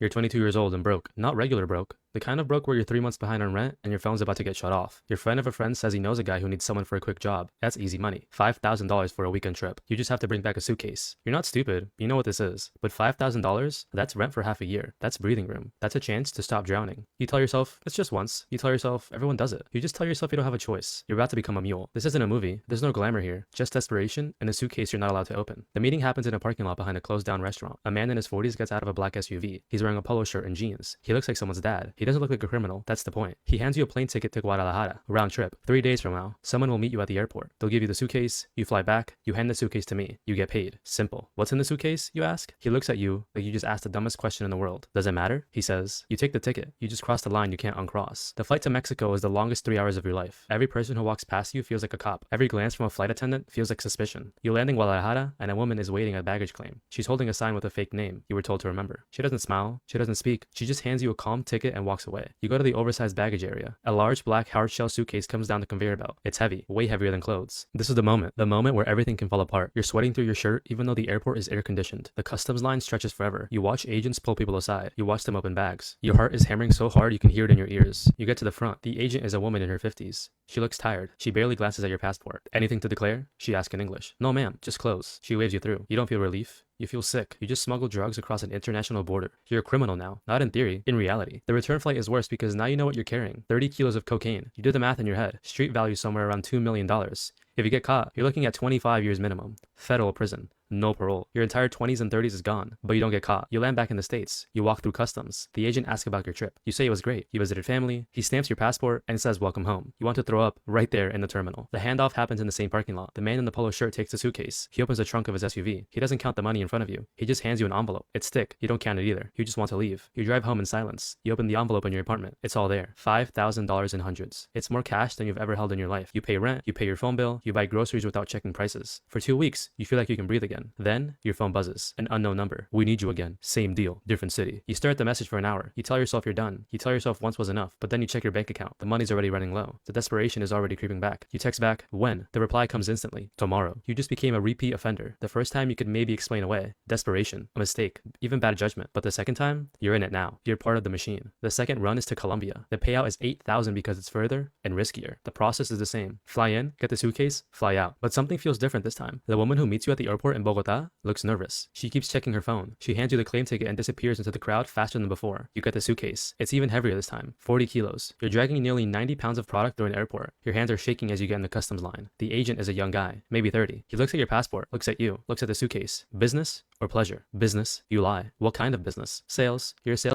You're 22 years old and broke. Not regular broke. The kind of broke where you're 3 months behind on rent and your phone's about to get shut off. Your friend of a friend says he knows a guy who needs someone for a quick job. That's easy money. $5,000 for a weekend trip. You just have to bring back a suitcase. You're not stupid. You know what this is. But $5,000? That's rent for half a year. That's breathing room. That's a chance to stop drowning. You tell yourself, it's just once. You tell yourself, everyone does it. You just tell yourself you don't have a choice. You're about to become a mule. This isn't a movie. There's no glamour here. Just desperation and a suitcase you're not allowed to open. The meeting happens in a parking lot behind a closed down restaurant. A man in his 40s gets out of a black SUV. He's wearing a polo shirt and jeans. He looks like someone's dad. He doesn't look like a criminal. That's the point. He hands you a plane ticket to Guadalajara, round trip. 3 days from now, someone will meet you at the airport. They'll give you the suitcase, you fly back, you hand the suitcase to me, you get paid. Simple. What's in the suitcase, you ask? He looks at you like you just asked the dumbest question in the world. Does it matter? He says. You take the ticket. You just cross the line you can't uncross. The flight to Mexico is the longest 3 hours of your life. Every person who walks past you feels like a cop. Every glance from a flight attendant feels like suspicion. You land in Guadalajara and a woman is waiting at baggage claim. She's holding a sign with a fake name you were told to remember. She doesn't smile. She doesn't speak. She just hands you a calm ticket and walks away. You go to the oversized baggage area. A large black hard shell suitcase comes down the conveyor belt. It's heavy, way heavier than clothes. This is the moment where everything can fall apart. You're sweating through your shirt even though the airport is air conditioned. The customs line stretches forever. You watch agents pull people aside. You watch them open bags. Your heart is hammering so hard you can hear it in your ears. You get to the front. The agent is a woman in her 50s. She looks tired. She barely glances at your passport. Anything to declare? She asks in English. No ma'am, just clothes. She waves you through. You don't feel relief. You feel sick. You just smuggled drugs across an international border. You're a criminal now. Not in theory, in reality. The return flight is worse because now you know what you're carrying. 30 kilos of cocaine. You did the math in your head. Street value somewhere around $2 million. If you get caught, you're looking at 25 years minimum. Federal prison. No parole. Your entire 20s and 30s is gone, but you don't get caught. You land back in the States. You walk through customs. The agent asks about your trip. You say it was great. You visited family. He stamps your passport and says welcome home. You want to throw up right there in the terminal. The handoff happens in the same parking lot. The man in the polo shirt takes the suitcase. He opens the trunk of his SUV. He doesn't count the money in front of you. He just hands you an envelope. It's thick. You don't count it either. You just want to leave. You drive home in silence. You open the envelope in your apartment. It's all there. $5,000 in hundreds. It's more cash than you've ever held in your life. You pay rent. You pay your phone bill. You buy groceries without checking prices. For 2 weeks, you feel like you can breathe again. Then, your phone buzzes. An unknown number. We need you again. Same deal. Different city. You stare at the message for an hour. You tell yourself you're done. You tell yourself once was enough, but then you check your bank account. The money's already running low. The desperation is already creeping back. You text back, when? The reply comes instantly. Tomorrow. You just became a repeat offender. The first time you could maybe explain away. Desperation. A mistake. Even bad judgment. But the second time, you're in it now. You're part of the machine. The second run is to Colombia. The payout is $8,000 because it's further and riskier. The process is the same. Fly in, get the suitcase, fly out. But something feels different this time. The woman who meets you at the airport in Bogota looks nervous. She keeps checking her phone. She hands you the claim ticket and disappears into the crowd faster than before. You get the suitcase. It's even heavier this time. 40 kilos. You're dragging nearly 90 pounds of product through an airport. Your hands are shaking as you get in the customs line. The agent is a young guy, maybe 30. He looks at your passport, looks at you, looks at the suitcase. Business or pleasure? Business. You lie. What kind of business? Sales. You're a sales